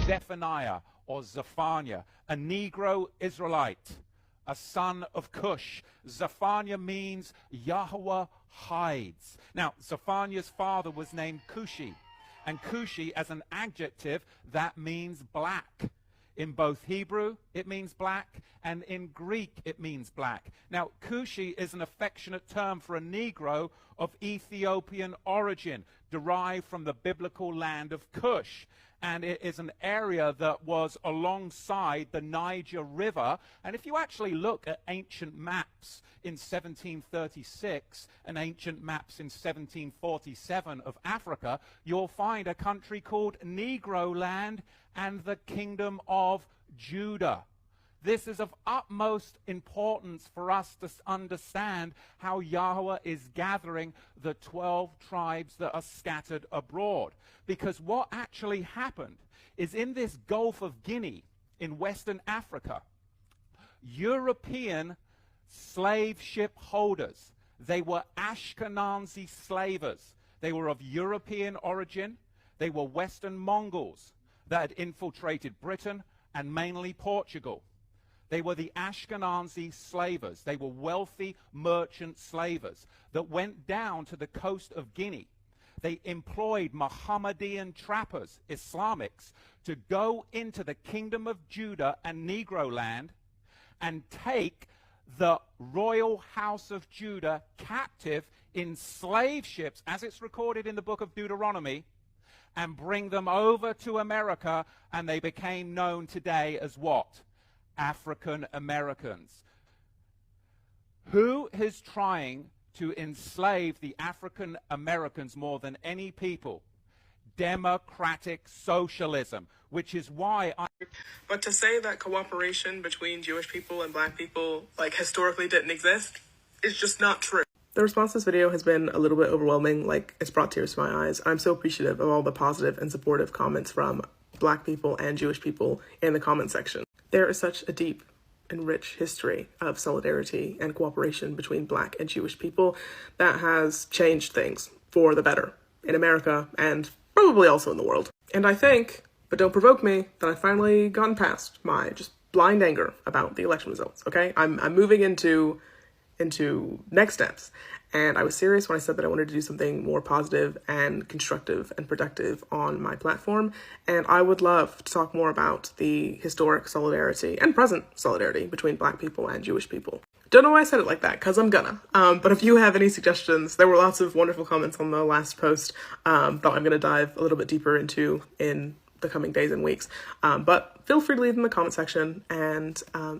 Zephaniah or Zephaniah, a Negro Israelite, a son of Cush. Zephaniah means Yahweh hides. Now, Zephaniah's father was named Cushi, and Cushi, as an adjective, that means black. In both Hebrew, it means black, and in Greek, it means black. Now, Cushi is an affectionate term for a Negro of Ethiopian origin, derived from the biblical land of Cush. And it is an area that was alongside the Niger River. And if you actually look at ancient maps in 1736 and ancient maps in 1747 of Africa, you'll find a country called Negro Land and the Kingdom of Judah. This is of utmost importance for us to understand how Yahweh is gathering the 12 tribes that are scattered abroad. Because what actually happened is in this Gulf of Guinea in Western Africa, European slave ship holders, they were Ashkenazi slavers. They were of European origin. They were Western Mongols that had infiltrated Britain and mainly Portugal. They were the Ashkenazi slavers. They were wealthy merchant slavers that went down to the coast of Guinea. They employed Mohammedan trappers, Islamics, to go into the kingdom of Judah and Negro land and take the royal house of Judah captive in slave ships, as it's recorded in the book of Deuteronomy, and bring them over to America, and they became known today as what? African Americans. Who is trying to enslave the African Americans more than any people? Democratic socialism, which is why But to say that cooperation between Jewish people and black people, like, historically didn't exist is just not true. The response to this video has been a little bit overwhelming, like, it's brought tears to my eyes. I'm so appreciative of all the positive and supportive comments from black people and Jewish people in the comment section. There is such a deep and rich history of solidarity and cooperation between black and Jewish people that has changed things for the better in America and probably also in the world. And I think, but don't provoke me, that I've finally gotten past my just blind anger about the election results, okay? I'm moving into next steps. And I was serious when I said that I wanted to do something more positive and constructive and productive on my platform. And I would love to talk more about the historic solidarity and present solidarity between black people and Jewish people. Don't know why I said it like that, because I'm gonna. But if you have any suggestions, there were lots of wonderful comments on the last post that I'm gonna dive a little bit deeper into in the coming days and weeks. But feel free to leave in the comment section, and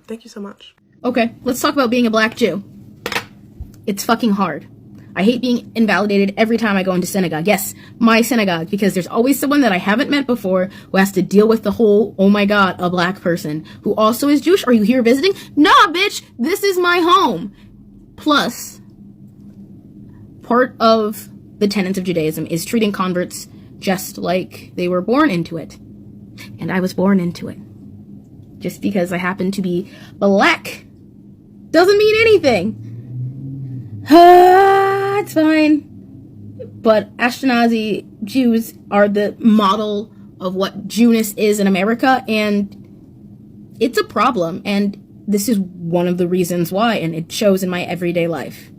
thank you so much. Okay, let's talk about being a black Jew. It's fucking hard. I hate being invalidated every time I go into synagogue. Yes, my synagogue, because there's always someone that I haven't met before who has to deal with the whole, oh my god, a black person who also is Jewish. Are you here visiting? Nah, bitch, this is my home. Plus, part of the tenets of Judaism is treating converts just like they were born into it. And I was born into it. Just because I happen to be black doesn't mean anything. It's fine. But Ashkenazi Jews are the model of what Jewness is in America, and it's a problem, and this is one of the reasons why, and it shows in my everyday life.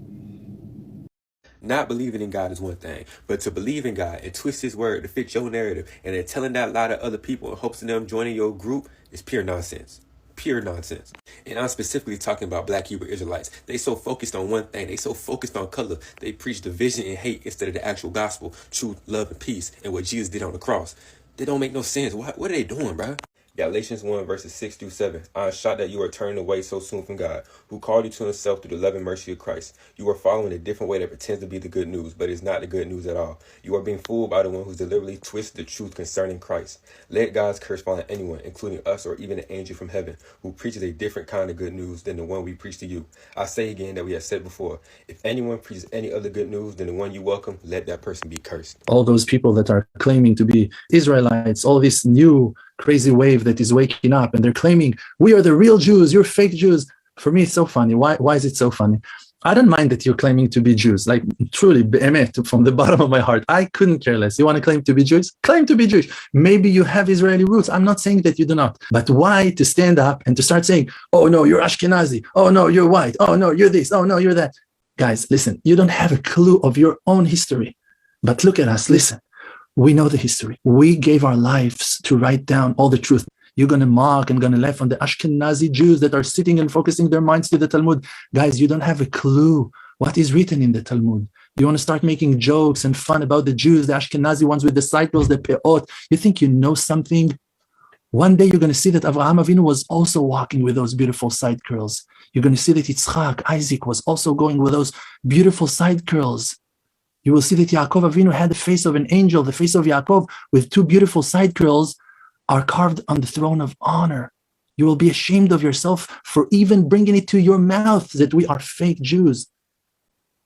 Not believing in God is one thing, but to believe in God and twist his word to fit your narrative and then telling that lie to other people in hopes of them joining your group is pure nonsense. Pure nonsense. And I'm specifically talking about black Hebrew Israelites. They so focused on one thing. They so focused on color. They preach division and hate instead of the actual gospel, truth, love, and peace, and what Jesus did on the cross. They don't make no sense. What are they doing, bro? Galatians 1 verses 6 through 7. I am shocked that you are turning away so soon from God, who called you to himself through the love and mercy of Christ. You are following a different way that pretends to be the good news, but is not the good news at all. You are being fooled by the one who's deliberately twisted the truth concerning Christ. Let God's curse fall on anyone, including us or even an angel from heaven, who preaches a different kind of good news than the one we preach to you. I say again that we have said before, if anyone preaches any other good news than the one you welcome, let that person be cursed. All those people that are claiming to be Israelites, all this new crazy wave that is waking up, and they're claiming we are the real Jews, you're fake Jews. For me, it's so funny. Why is it so funny? I don't mind that you're claiming to be Jews. Like, truly, be'emet, from the bottom of my heart, I couldn't care less. You want to claim to be Jews? Claim to be Jewish. Maybe you have Israeli roots. I'm not saying that you do not. But why to stand up and to start saying, oh no, you're Ashkenazi. Oh no, you're white. Oh no, you're this. Oh no, you're that. Guys, listen, you don't have a clue of your own history. But look at us, listen. We know the history. We gave our lives to write down all the truth. You're going to mock and going to laugh on the Ashkenazi Jews that are sitting and focusing their minds to the Talmud. Guys, you don't have a clue what is written in the Talmud. You want to start making jokes and fun about the Jews, the Ashkenazi ones with the cycles, the peot. You think you know something? One day you're going to see that Avraham Avinu was also walking with those beautiful side curls. You're going to see that Yitzchak, Isaac, was also going with those beautiful side curls. You will see that Yaakov Avinu had the face of an angel, the face of Yaakov with two beautiful side curls are carved on the throne of honor. You will be ashamed of yourself for even bringing it to your mouth that we are fake Jews.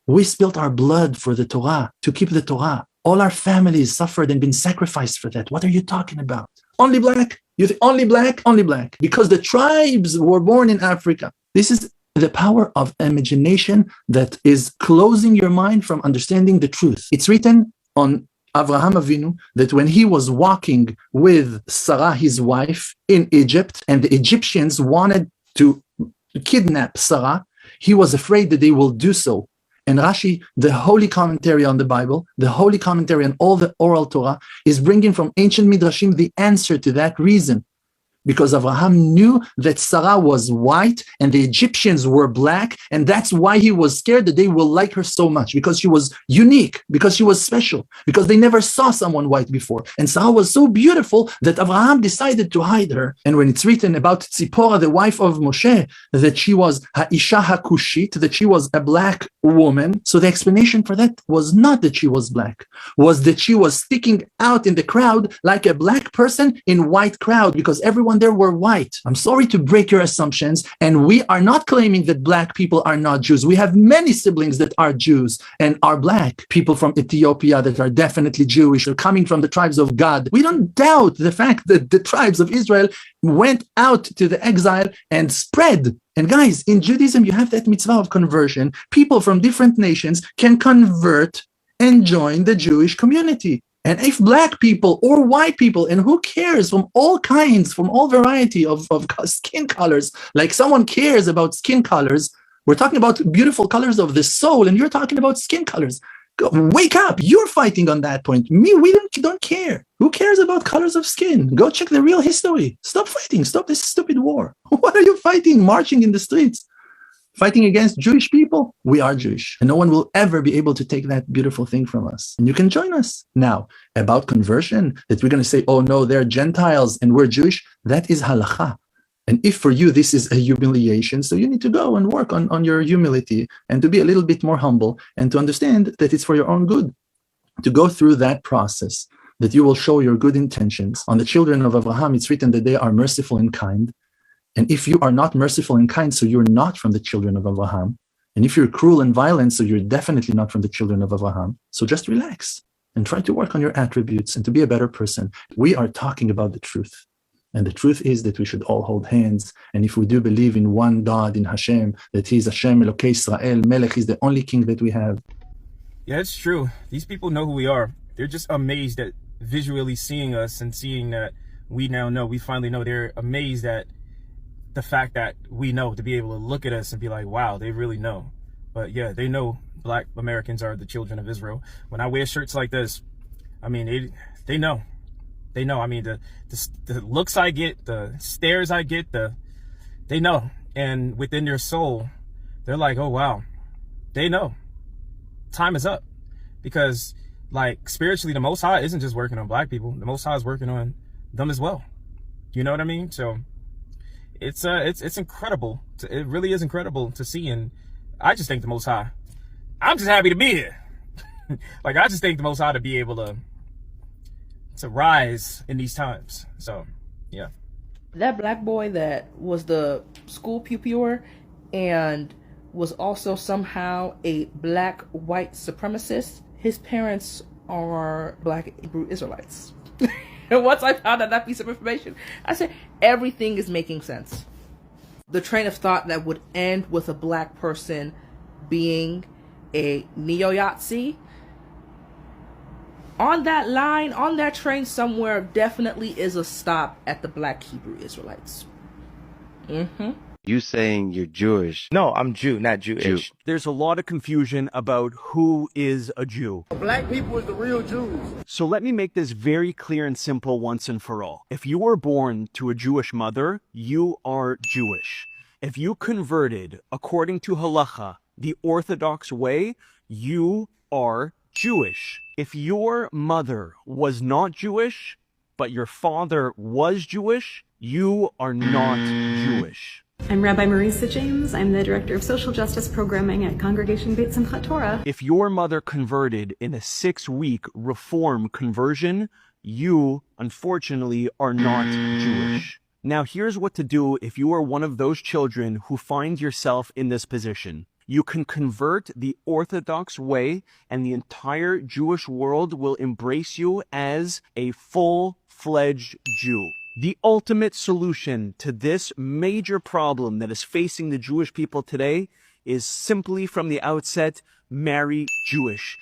We spilt our blood for the Torah, to keep the Torah. All our families suffered and been sacrificed for that. What are you talking about? Only black? You think only black? Only black. Because the tribes were born in Africa. This is the power of imagination that is closing your mind from understanding the truth. It's written on Avraham Avinu that when he was walking with Sarah, his wife, in Egypt, and the Egyptians wanted to kidnap Sarah, he was afraid that they will do so. And Rashi, the holy commentary on the Bible, the holy commentary on all the oral Torah, is bringing from ancient Midrashim the answer to that reason. Because Abraham knew that Sarah was white and the Egyptians were black, and that's why he was scared that they will like her so much, because she was unique, because she was special, because they never saw someone white before. And Sarah was so beautiful that Abraham decided to hide her. And when it's written about Tzipora, the wife of Moshe, that she was Ha'isha HaKushit, that she was a black woman, so the explanation for that was not that she was black, was that she was sticking out in the crowd like a black person in white crowd, because everyone there were white. I'm sorry to break your assumptions, and we are not claiming that black people are not Jews. We have many siblings that are Jews and are black. People from Ethiopia that are definitely Jewish or coming from the tribes of God. We don't doubt the fact that the tribes of Israel went out to the exile and spread. And guys, in Judaism, you have that mitzvah of conversion. People from different nations can convert and join the Jewish community. And if black people or white people, and who cares, from all kinds, from all variety of skin colors, like someone cares about skin colors, we're talking about beautiful colors of the soul, and you're talking about skin colors. Wake up, you're fighting on that point. Me, we don't care. Who cares about colors of skin? Go check the real history. Stop fighting, stop this stupid war. What are you fighting, marching in the streets? Fighting against Jewish people? We are Jewish. And no one will ever be able to take that beautiful thing from us. And you can join us. Now, about conversion, that we're going to say, oh no, they're Gentiles and we're Jewish, that is halakha. And if for you this is a humiliation, so you need to go and work on your humility and to be a little bit more humble and to understand that it's for your own good. To go through that process, that you will show your good intentions. On the children of Abraham, it's written that they are merciful and kind. And if you are not merciful and kind, so you're not from the children of Abraham. And if you're cruel and violent, so you're definitely not from the children of Abraham. So just relax and try to work on your attributes and to be a better person. We are talking about the truth. And the truth is that we should all hold hands. And if we do believe in one God, in Hashem, that He is Hashem, Elokei Israel, Melech, He's the only king that we have. Yeah, it's true. These people know who we are. They're just amazed at visually seeing us and seeing that we now know. We finally know. They're amazed at the fact that we know, to be able to look at us and be like, wow, they really know. But yeah, they know black Americans are the children of Israel. When I wear shirts like this, I mean, they know. They know. I mean, the looks I get, the stares I get, they know. And within their soul, they're like, oh, wow, they know. Time is up. Because, like, spiritually, the Most High isn't just working on black people. The Most High is working on them as well. You know what I mean? So it's incredible. It really is incredible to see. And I just thank the Most High. I'm just happy to be here. Like, I just thank the Most High to be able to rise in these times. So, yeah. That black boy that was the school pupiller and was also somehow a black white supremacist, his parents are black Hebrew Israelites. And once I found out that piece of information, I said, everything is making sense. The train of thought that would end with a black person being a neo-Nazi. On that line, on that train somewhere, definitely is a stop at the Black Hebrew Israelites. You saying you're Jewish? No, I'm Jew, not Jewish. Jew. There's a lot of confusion about who is a Jew. Black people is the real Jews. So let me make this very clear and simple once and for all. If you were born to a Jewish mother, you are Jewish. If you converted according to halacha, the Orthodox way, you are Jewish. If your mother was not Jewish, but your father was Jewish, you are not Jewish. I'm Rabbi Marisa James. I'm the Director of Social Justice Programming at Congregation Beit Simchat Torah. If your mother converted in a 6-week reform conversion, you, unfortunately, are not Jewish. Now, here's what to do if you are one of those children who find yourself in this position. You can convert the Orthodox way, and the entire Jewish world will embrace you as a full-fledged Jew. The ultimate solution to this major problem that is facing the Jewish people today is simply from the outset, marry Jewish.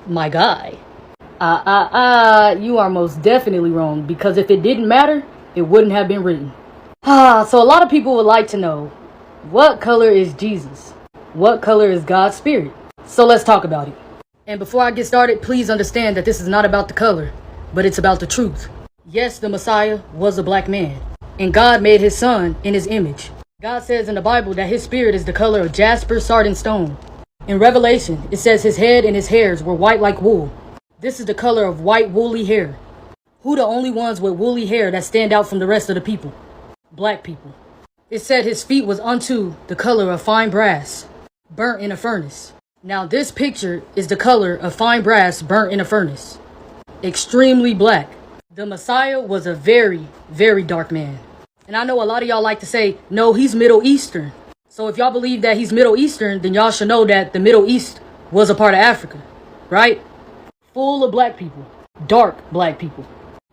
My guy. You are most definitely wrong, because if it didn't matter, it wouldn't have been written. So a lot of people would like to know, what color is Jesus? What color is God's Spirit? So let's talk about it. And before I get started, please understand that this is not about the color, but it's about the truth. Yes, the Messiah was a black man, and God made his son in his image. God says in the Bible that his spirit is the color of jasper, sardine stone. In Revelation, it says his head and his hairs were white like wool. This is the color of white woolly hair. Who the only ones with woolly hair that stand out from the rest of the people? Black people. It said his feet was unto the color of fine brass, burnt in a furnace. Now this picture is the color of fine brass burnt in a furnace. Extremely black. The Messiah was a very, very dark man. And I know a lot of y'all like to say, no, he's Middle Eastern. So if y'all believe that he's Middle Eastern, then y'all should know that the Middle East was a part of Africa, right? Full of black people. Dark black people.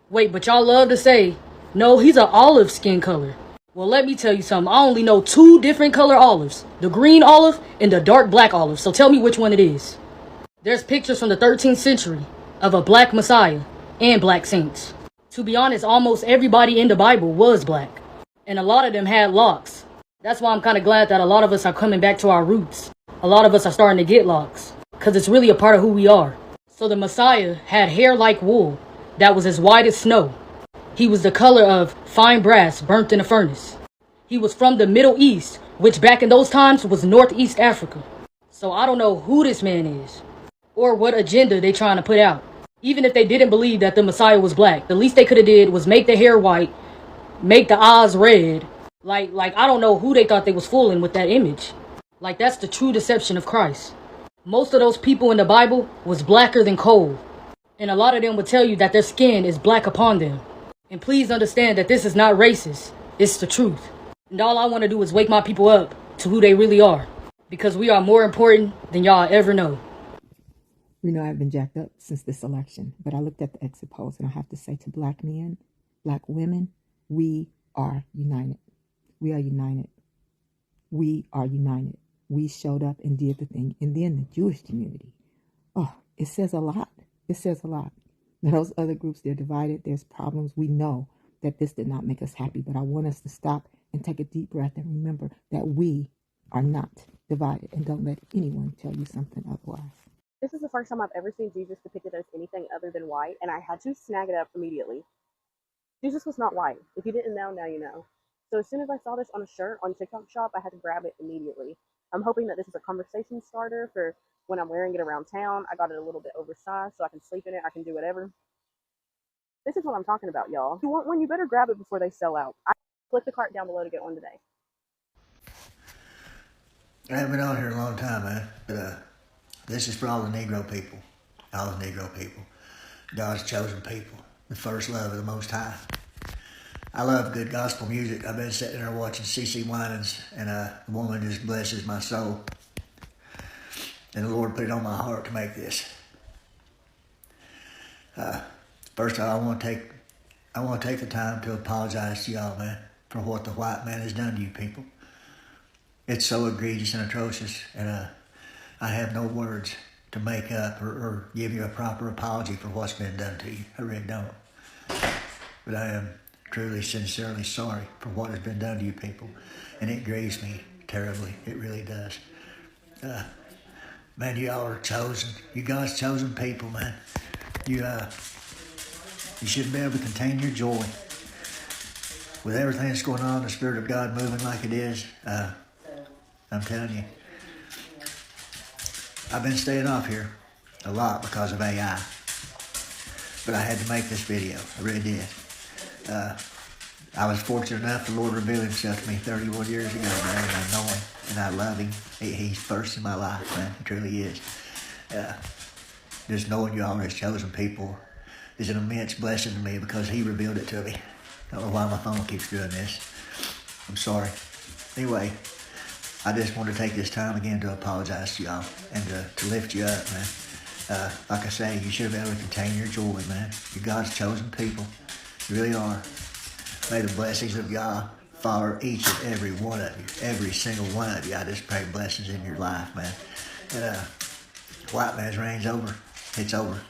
Wait, but y'all love to say, no, he's an olive skin color. Well, let me tell you something. I only know 2 different color olives. The green olive and the dark black olive. So tell me which one it is. There's pictures from the 13th century of a black Messiah and black saints. To be honest, almost everybody in the Bible was black. And a lot of them had locks. That's why I'm kind of glad that a lot of us are coming back to our roots. A lot of us are starting to get locks. Because it's really a part of who we are. So the Messiah had hair like wool that was as white as snow. He was the color of fine brass burnt in a furnace. He was from the Middle East, which back in those times was Northeast Africa. So I don't know who this man is. Or what agenda they trying to put out. Even if they didn't believe that the Messiah was black, the least they could have did was make the hair white, make the eyes red. Like I don't know who they thought they was fooling with that image. Like that's the true deception of Christ. Most of those people in the Bible was blacker than coal. And a lot of them would tell you that their skin is black upon them. And please understand that this is not racist. It's the truth. And all I want to do is wake my people up to who they really are. Because we are more important than y'all ever know. You know, I've been jacked up since this election, but I looked at the exit polls, and I have to say to black men, black women, we are united. We are united. We are united. We showed up and did the thing. And then the Jewish community. Oh, it says a lot. It says a lot. Now, those other groups, they're divided. There's problems. We know that this did not make us happy, but I want us to stop and take a deep breath and remember that we are not divided, and don't let anyone tell you something otherwise. This is the first time I've ever seen Jesus depicted as anything other than white, and I had to snag it up immediately. Jesus was not white. If you didn't know, now you know. So as soon as I saw this on a shirt on TikTok Shop, I had to grab it immediately. I'm hoping that this is a conversation starter for when I'm wearing it around town. I got it a little bit oversized so I can sleep in it. I can do whatever. This is what I'm talking about, y'all. If you want one, you better grab it before they sell out. I click the cart down below to get one today. I haven't been on here a long time, man. But this is for all the Negro people. All the Negro people. God's chosen people. The first love of the Most High. I love good gospel music. I've been sitting there watching CeCe Winans, and the woman just blesses my soul. And the Lord put it on my heart to make this. First of all, I want to take the time to apologize to y'all, man, for what the white man has done to you people. It's so egregious and atrocious, and I have no words to make up or give you a proper apology for what's been done to you. I really don't. But I am truly, sincerely sorry for what has been done to you people. And it grieves me terribly. It really does. Man, you all are chosen. You God's chosen people, man. You shouldn't be able to contain your joy. With everything that's going on, the Spirit of God moving like it is, I'm telling you, I've been staying off here a lot because of AI. But I had to make this video. I really did. I was fortunate enough, the Lord revealed himself to me 31 years ago, man, and I know him, and I love him. He's first in my life, man. He truly is. Just knowing you all as chosen people is an immense blessing to me because he revealed it to me. I don't know why my phone keeps doing this. I'm sorry. Anyway, I just want to take this time again to apologize to y'all and to lift you up, man. Like I say, you should be able to contain your joy, man. You're God's chosen people. You really are. May the blessings of God follow each and every one of you. Every single one of you. I just pray blessings in your life, man. And white man's reign's over. It's over.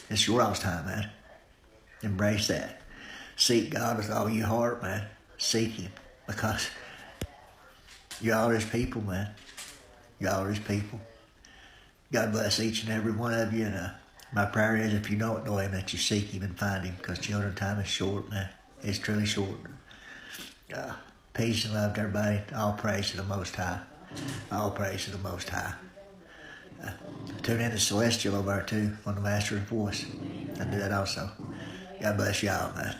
It's your all's time, man. Embrace that. Seek God with all your heart, man. Seek him. Because you're all his people, man. You're all his people. God bless each and every one of you. And my prayer is if you don't know him, that you seek him and find him. Because children, time is short, man. It's truly short. Peace and love to everybody. All praise to the Most High. All praise to the Most High. Tune in to Celestial over there too, on the Master's Voice. I do that also. God bless y'all, man.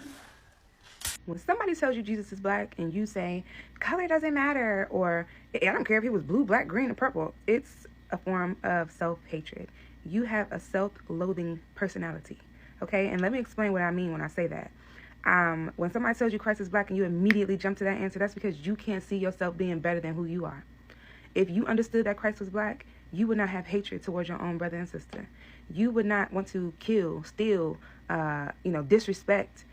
When somebody tells you Jesus is black and you say, color doesn't matter, or I don't care if he was blue, black, green, or purple, it's a form of self-hatred. You have a self-loathing personality, okay? And let me explain what I mean when I say that. When somebody tells you Christ is black and you immediately jump to that answer, that's because you can't see yourself being better than who you are. If you understood that Christ was black, you would not have hatred towards your own brother and sister. You would not want to kill, steal, disrespect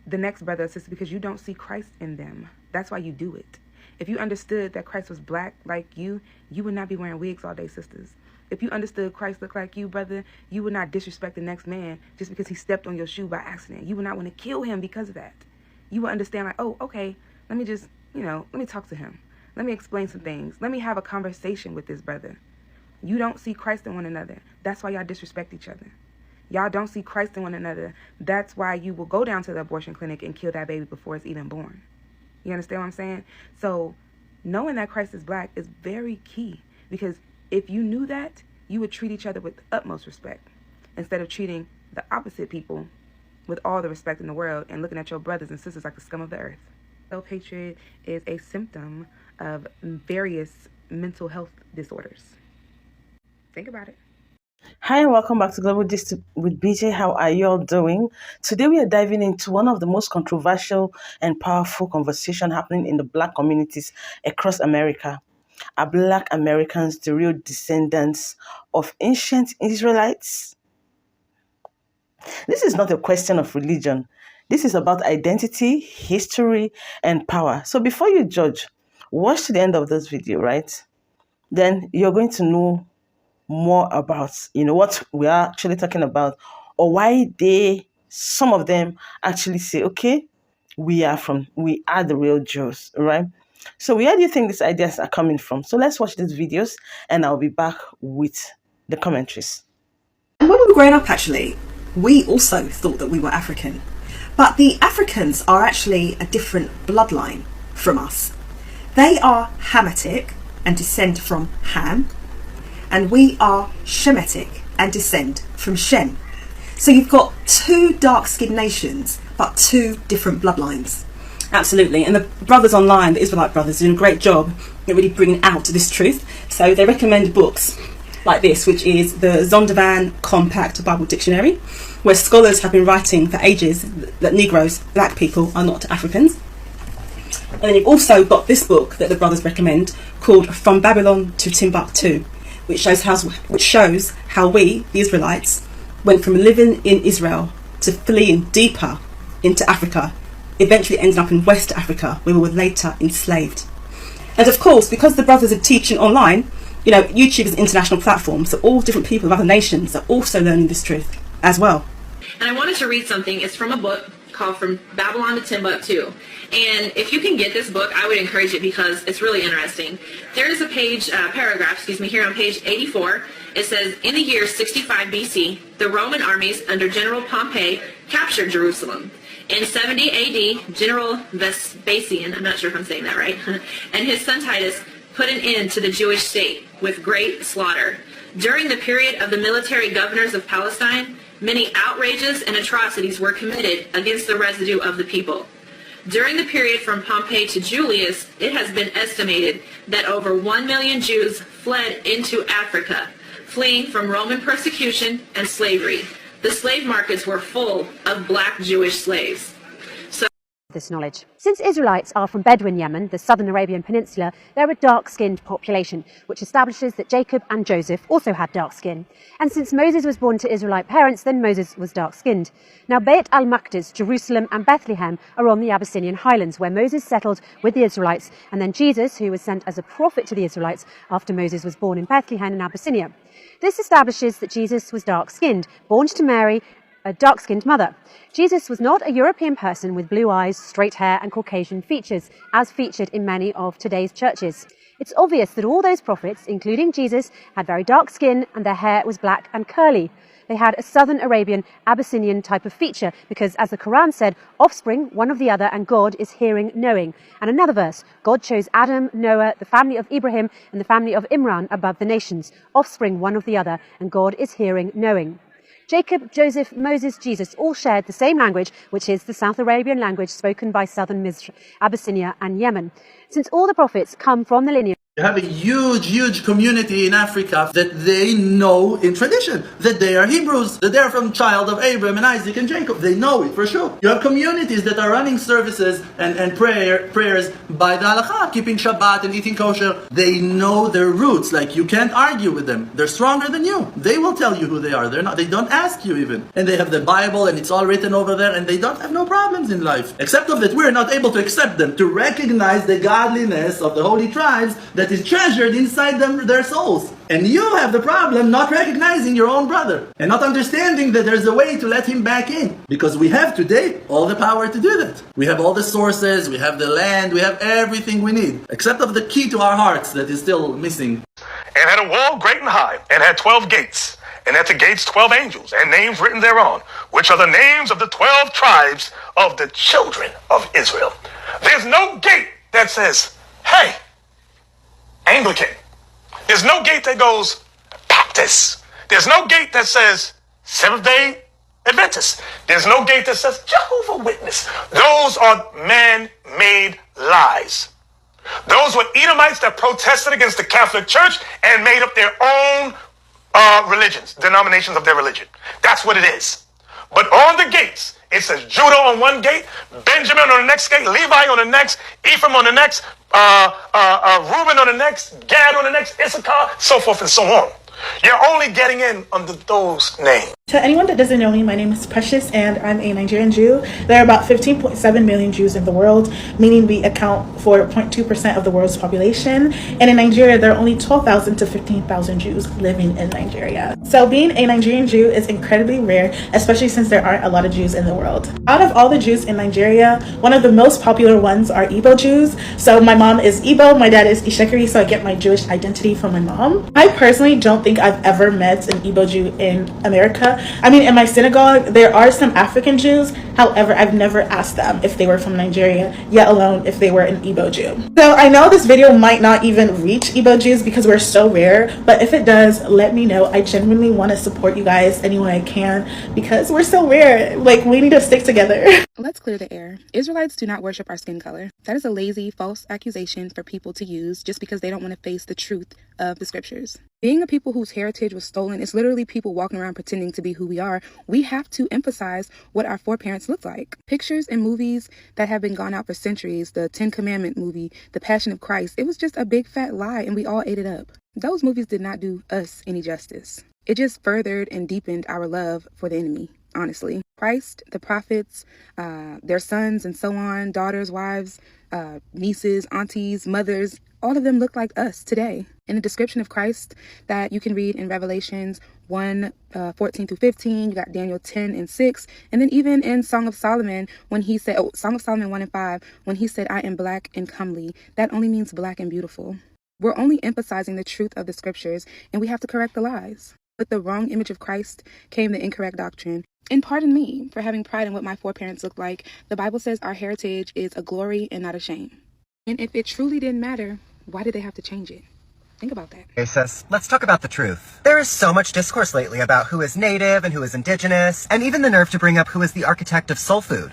the next brother or sister because you don't see Christ in them. That's why you do it. If you understood that Christ was black like you would not be wearing wigs all day, sisters. If you understood Christ looked like you, brother, you would not disrespect the next man just because he stepped on your shoe by accident. You would not want to kill him because of that. You would understand like, oh, okay, let me just, let me talk to him. Let me explain some things. Let me have a conversation with this brother. You don't see Christ in one another. That's why y'all disrespect each other. Y'all don't see Christ in one another. That's why you will go down to the abortion clinic and kill that baby before it's even born. You understand what I'm saying? So knowing that Christ is black is very key, because if you knew that, you would treat each other with utmost respect instead of treating the opposite people with all the respect in the world and looking at your brothers and sisters like the scum of the earth. Self-hatred is a symptom of various mental health disorders. Think about it. Hi and welcome back to Global Gist with Beejay. How are you all doing? Today we are diving into one of the most controversial and powerful conversations happening in the black communities across America. Are black Americans the real descendants of ancient Israelites? This is not a question of religion. This is about identity, history, and power. So before you judge, watch to the end of this video, right? Then you're going to know more about what we are actually talking about, or why some of them actually say, okay, we are the real Jews, right? So where do you think these ideas are coming from? So let's watch these videos and I'll be back with the commentaries. And when we were growing up, actually, we also thought that we were African, but the Africans are actually a different bloodline from us. They are Hamitic and descend from Ham, and we are Shemitic and descend from Shem. So you've got two dark-skinned nations, but two different bloodlines. Absolutely, and the brothers online, the Israelite brothers, are doing a great job at really bringing out this truth. So they recommend books like this, which is the Zondervan Compact Bible Dictionary, where scholars have been writing for ages that Negroes, black people, are not Africans. And then you've also got this book that the brothers recommend called From Babylon to Timbuktu, which shows how we, the Israelites, went from living in Israel to fleeing deeper into Africa, eventually ending up in West Africa, where we were later enslaved. And of course, because the brothers are teaching online, You know, YouTube is an international platform, so all different people of other nations are also learning this truth as well. And I wanted to read something. It's from a book called From Babylon to Timbuktu. And if you can get this book, I would encourage it because it's really interesting. There is a paragraph, here on page 84. It says, in the year 65 BC, the Roman armies under General Pompey captured Jerusalem. In 70 AD, General Vespasian, I'm not sure if I'm saying that right, and his son Titus put an end to the Jewish state with great slaughter. During the period of the military governors of Palestine, many outrages and atrocities were committed against the residue of the people. During the period from Pompey to Julius, it has been estimated that over 1 million Jews fled into Africa, fleeing from Roman persecution and slavery. The slave markets were full of black Jewish slaves. This knowledge. Since Israelites are from Bedouin Yemen, the southern Arabian Peninsula, they're a dark-skinned population, which establishes that Jacob and Joseph also had dark skin. And since Moses was born to Israelite parents, then Moses was dark-skinned. Now, Beit al-Maqdis, Jerusalem and Bethlehem are on the Abyssinian highlands, where Moses settled with the Israelites, and then Jesus, who was sent as a prophet to the Israelites after Moses was born in Bethlehem in Abyssinia. This establishes that Jesus was dark-skinned, born to Mary, a dark-skinned mother. Jesus was not a European person with blue eyes, straight hair and Caucasian features, as featured in many of today's churches. It's obvious that all those prophets, including Jesus, had very dark skin and their hair was black and curly. They had a southern Arabian, Abyssinian type of feature because, as the Quran said, offspring, one of the other, and God is hearing, knowing. And another verse, God chose Adam, Noah, the family of Ibrahim and the family of Imran above the nations, offspring, one of the other, and God is hearing, knowing. Jacob, Joseph, Moses, Jesus all shared the same language, which is the South Arabian language spoken by southern Misr, Abyssinia and Yemen. Since all the prophets come from the lineage. You have a huge community in Africa that they know in tradition that they are Hebrews, that they are from child of Abraham and Isaac and Jacob. They know it for sure. You have communities that are running services and prayers by the halakha, keeping Shabbat and eating kosher. They know their roots. Like, you can't argue with them. They're stronger than you. They will tell you who they are. They don't ask you even. And they have the Bible and it's all written over there, and they don't have no problems in life. Except of that we're not able to accept them, to recognize the godliness of the holy tribes that is treasured inside their souls. And you have the problem not recognizing your own brother and not understanding that there's a way to let him back in. Because we have today all the power to do that. We have all the sources, we have the land, we have everything we need. Except of the key to our hearts that is still missing. And had a wall great and high, and had 12 gates. And at the gates 12 angels, and names written thereon, which are the names of the 12 tribes of the children of Israel. There's no gate that says, hey, Anglican. There's no gate that goes Baptist. There's no gate that says Seventh-day Adventist. There's no gate that says Jehovah's Witness. Those are man-made lies. Those were Edomites that protested against the Catholic Church and made up their own religions, denominations of their religion. That's what it is. But on the gates, it says Judah on one gate, Benjamin on the next gate, Levi on the next, Ephraim on the next, Reuben on the next, Gad on the next, Issachar, so forth and so on. You're only getting in under those names. To anyone that doesn't know me, my name is Precious and I'm a Nigerian Jew. There are about 15.7 million Jews in the world, meaning we account for 0.2% of the world's population. And in Nigeria, there are only 12,000 to 15,000 Jews living in Nigeria. So being a Nigerian Jew is incredibly rare, especially since there aren't a lot of Jews in the world. Out of all the Jews in Nigeria, one of the most popular ones are Igbo Jews. So my mom is Igbo, my dad is Ishekiri, so I get my Jewish identity from my mom. I personally don't think I've ever met an Igbo Jew in America. I mean, in my synagogue, there are some African Jews. However, I've never asked them if they were from Nigeria, yet alone if they were an Igbo Jew. So I know this video might not even reach Igbo Jews because we're so rare, but if it does, let me know. I genuinely want to support you guys any way I can because we're so rare. Like, we need to stick together. Let's clear the air. Israelites do not worship our skin color. That is a lazy, false accusation for people to use just because they don't want to face the truth of the scriptures. Being a people whose heritage was stolen is literally people walking around pretending to be who we are. We have to emphasize what our foreparents looked like. Pictures and movies that have been gone out for centuries, the Ten Commandment movie, The Passion of Christ, it was just a big fat lie and we all ate it up. Those movies did not do us any justice. It just furthered and deepened our love for the enemy, honestly. Christ, the prophets, their sons and so on, daughters, wives, nieces, aunties, mothers, all of them look like us today. In the description of Christ that you can read in Revelations 1:14 through 15, you got Daniel 10:6, and then even in Song of Solomon, when he said, Song of Solomon 1:5, when he said, I am black and comely, that only means black and beautiful. We're only emphasizing the truth of the scriptures, and we have to correct the lies. With the wrong image of Christ came the incorrect doctrine. And pardon me for having pride in what my foreparents looked like. The Bible says our heritage is a glory and not a shame. And if it truly didn't matter, why did they have to change it? Think about that. Hey sis, let's talk about the truth. There is so much discourse lately about who is native and who is indigenous, and even the nerve to bring up who is the architect of soul food.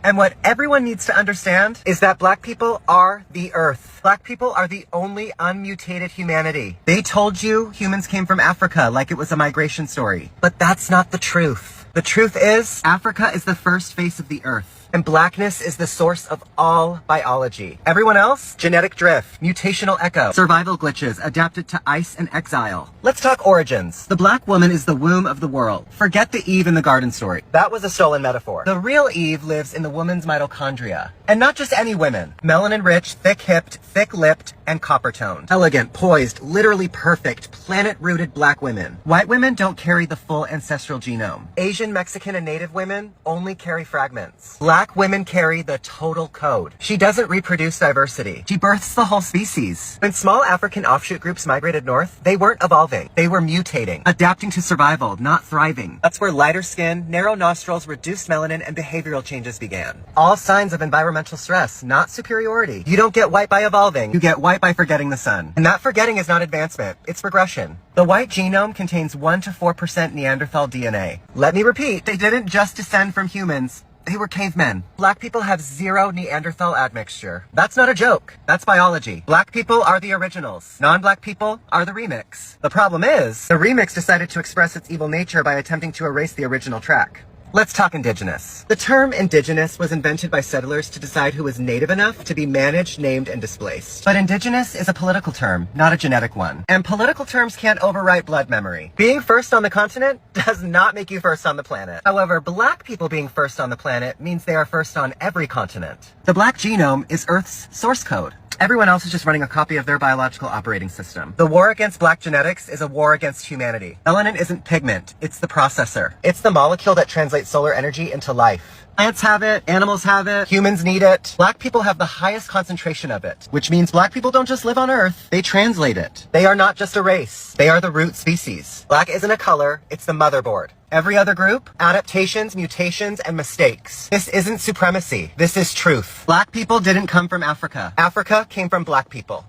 And what everyone needs to understand is that black people are the earth. Black people are the only unmutated humanity. They told you humans came from Africa like it was a migration story, but that's not the truth. The truth is, Africa is the first face of the earth. And blackness is the source of all biology. Everyone else? Genetic drift, mutational echo, survival glitches adapted to ice and exile. Let's talk origins. The black woman is the womb of the world. Forget the Eve in the garden story. That was a stolen metaphor. The real Eve lives in the woman's mitochondria. And not just any women. Melanin-rich, thick-hipped, thick-lipped, and copper-toned. Elegant, poised, literally perfect, planet-rooted black women. White women don't carry the full ancestral genome. Asian, Mexican, and Native women only carry fragments. Black women carry the total code. She doesn't reproduce diversity. She births the whole species. When small African offshoot groups migrated north, they weren't evolving. They were mutating, adapting to survival, not thriving. That's where lighter skin, narrow nostrils, reduced melanin, and behavioral changes began. All signs of environmental stress, not superiority. You don't get white by evolving. You get white by forgetting the sun. And that forgetting is not advancement. It's regression. The white genome contains 1 to 4% Neanderthal DNA. Let me repeat, they didn't just descend from humans. They were cavemen. Black people have 0 Neanderthal admixture. That's not a joke. That's biology. Black people are the originals. Non-black people are the remix. The problem is, the remix decided to express its evil nature by attempting to erase the original track. Let's talk indigenous. The term indigenous was invented by settlers to decide who was native enough to be managed, named, and displaced. But indigenous is a political term, not a genetic one. And political terms can't overwrite blood memory. Being first on the continent does not make you first on the planet. However, black people being first on the planet means they are first on every continent. The black genome is Earth's source code. Everyone else is just running a copy of their biological operating system. The war against black genetics is a war against humanity. Melanin isn't pigment, it's the processor. It's the molecule that translates solar energy into life. Plants have it, animals have it, humans need it. Black people have the highest concentration of it, which means black people don't just live on Earth, they translate it. They are not just a race, they are the root species. Black isn't a color, it's the motherboard. Every other group, adaptations, mutations, and mistakes. This isn't supremacy, this is truth. Black people didn't come from Africa. Africa came from black people.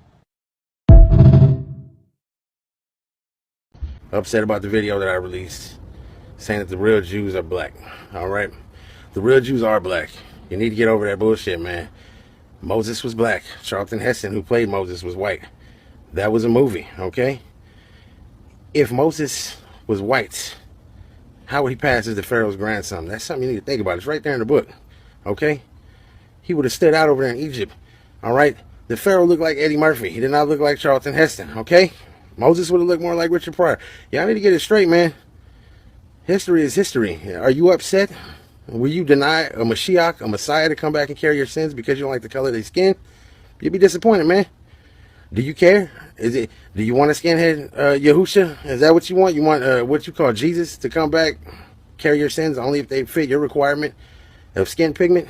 Upset about the video that I released, saying that the real Jews are black, alright? The real Jews are black. You need to get over that bullshit, man. Moses was black. Charlton Heston, who played Moses, was white. That was a movie, okay? If Moses was white, how would he pass as the Pharaoh's grandson? That's something you need to think about. It's right there in the book, okay? He would have stood out over there in Egypt, all right? The Pharaoh looked like Eddie Murphy. He did not look like Charlton Heston, okay? Moses would have looked more like Richard Pryor. Y'all need to get it straight, man. History is history. Are you upset? Will you deny a Mashiach, a Messiah, to come back and carry your sins because you don't like the color of their skin? You'll be disappointed, man. Do you care? Do you want a skinhead Yahusha? Is that what you want? You want what you call Jesus to come back, carry your sins only if they fit your requirement of skin pigment?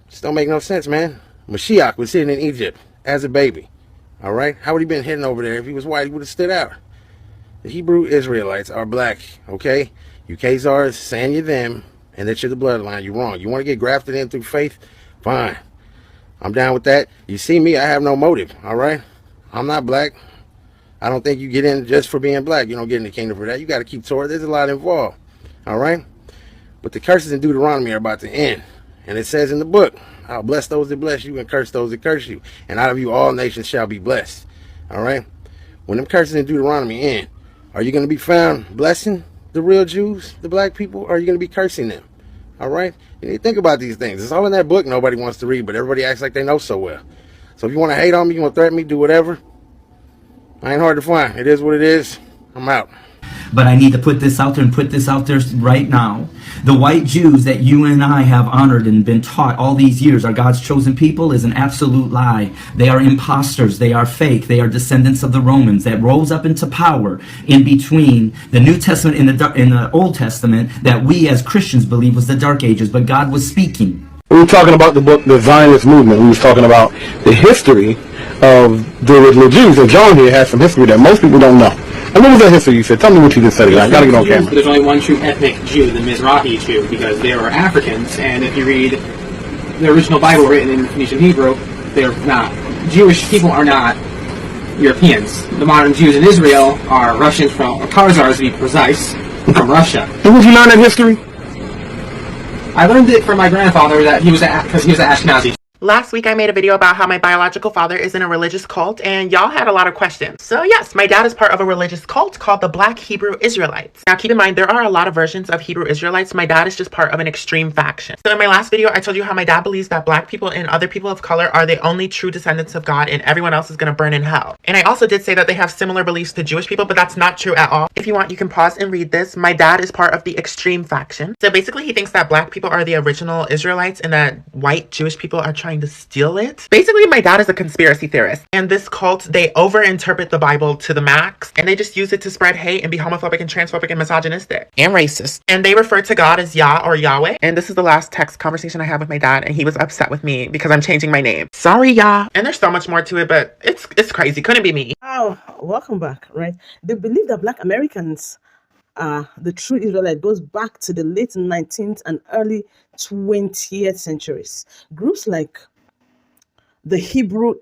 Just don't make no sense, man. Mashiach was sitting in Egypt as a baby. All right? How would he been hidden over there? If he was white, he would have stood out. The Hebrew Israelites are black, okay? You Khazars saying you're them and that you're the bloodline. You're wrong. You want to get grafted in through faith? Fine. I'm down with that. You see me, I have no motive, all right? I'm not black. I don't think you get in just for being black. You don't get in the kingdom for that. You got to keep Torah. There's a lot involved, all right? But the curses in Deuteronomy are about to end. And it says in the book, I'll bless those that bless you and curse those that curse you. And out of you all nations shall be blessed, all right? When them curses in Deuteronomy end, are you going to be found blessing the real Jews, the black people, or are you going to be cursing them? All right? You need to think about these things. It's all in that book nobody wants to read, but everybody acts like they know so well. So if you want to hate on me, you want to threaten me, do whatever. I ain't hard to find. It is what it is. I'm out. But I need to put this out there and put this out there right now. The white Jews that you and I have honored and been taught all these years are God's chosen people is an absolute lie. They are imposters. They are fake. They are descendants of the Romans that rose up into power in between the New Testament and the Old Testament that we as Christians believe was the Dark Ages. But God was speaking. We were talking about the book, the Zionist movement. We was talking about the history of the original Jews. And John here has some history that most people don't know. And what was that history you said? Tell me what you just said. I gotta get on camera. There's only one true ethnic Jew, the Mizrahi Jew, because they were Africans, and if you read the original Bible written in Phoenician Hebrew, they're not. Jewish people are not Europeans. The modern Jews in Israel are Russians from, or Khazars to be precise, from Russia. And would you learn that history? I learned it from my grandfather that he was because he was an Ashkenazi. Last week I made a video about how my biological father is in a religious cult, and y'all had a lot of questions. So yes, my dad is part of a religious cult called the Black Hebrew Israelites. Now keep in mind, there are a lot of versions of Hebrew Israelites. My dad is just part of an extreme faction. So in my last video, I told you how my dad believes that black people and other people of color are the only true descendants of God and everyone else is going to burn in hell. And I also did say that they have similar beliefs to Jewish people, but that's not true at all. If you want, you can pause and read this. My dad is part of the extreme faction. So basically he thinks that black people are the original Israelites and that white Jewish people are trying to steal it. Basically, my dad is a conspiracy theorist, and this cult, they overinterpret the Bible to the max, and they just use it to spread hate and be homophobic and transphobic and misogynistic and racist. And they refer to God as Yah or Yahweh. And this is the last text conversation I had with my dad, and he was upset with me because I'm changing my name. Sorry, Yah. And there's so much more to it, but it's crazy. Couldn't be me. Wow, welcome back, right? They believe that black Americans are the true Israelite. Goes back to the late 19th and early 20th centuries. Groups like the Hebrew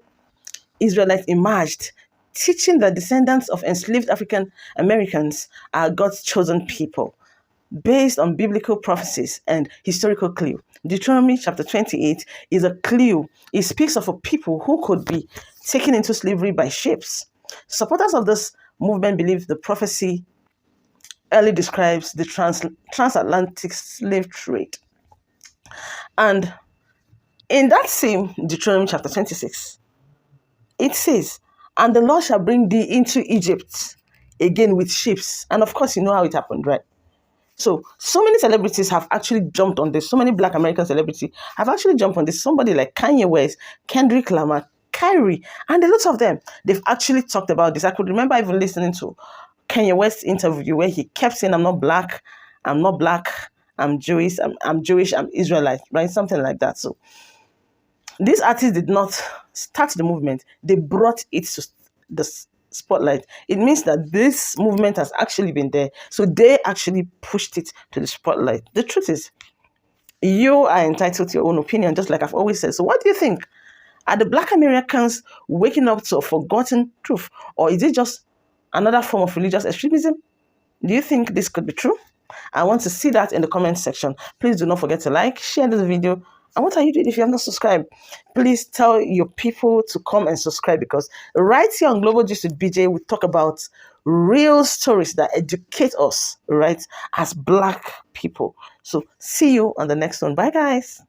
Israelites emerged, teaching that descendants of enslaved African Americans are God's chosen people, based on biblical prophecies and historical clue. Deuteronomy chapter 28 is a clue. It speaks of a people who could be taken into slavery by ships. Supporters of this movement believe the prophecy early describes the transatlantic slave trade. And in that same Deuteronomy chapter 26, it says, "And the Lord shall bring thee into Egypt again with ships." And of course, you know how it happened, right? So many celebrities have actually jumped on this. So many black American celebrities have actually jumped on this. Somebody like Kanye West, Kendrick Lamar, Kyrie, and a lot of them, they've actually talked about this. I could remember even listening to Kanye West's interview where he kept saying, I'm not black, I'm Jewish, I'm Jewish, I'm Israelite, right? Something like that. So these artists did not start the movement. They brought it to the spotlight. It means that this movement has actually been there. So they actually pushed it to the spotlight. The truth is, you are entitled to your own opinion, just like I've always said. So what do you think? Are the black Americans waking up to a forgotten truth? Or is it just another form of religious extremism? Do you think this could be true? I want to see that in the comment section. Please do not forget to like, share this video. And what are you doing if you have not subscribed? Please tell your people to come and subscribe, because right here on Global Gist with Beejay, we talk about real stories that educate us, right, as black people. So see you on the next one. Bye, guys.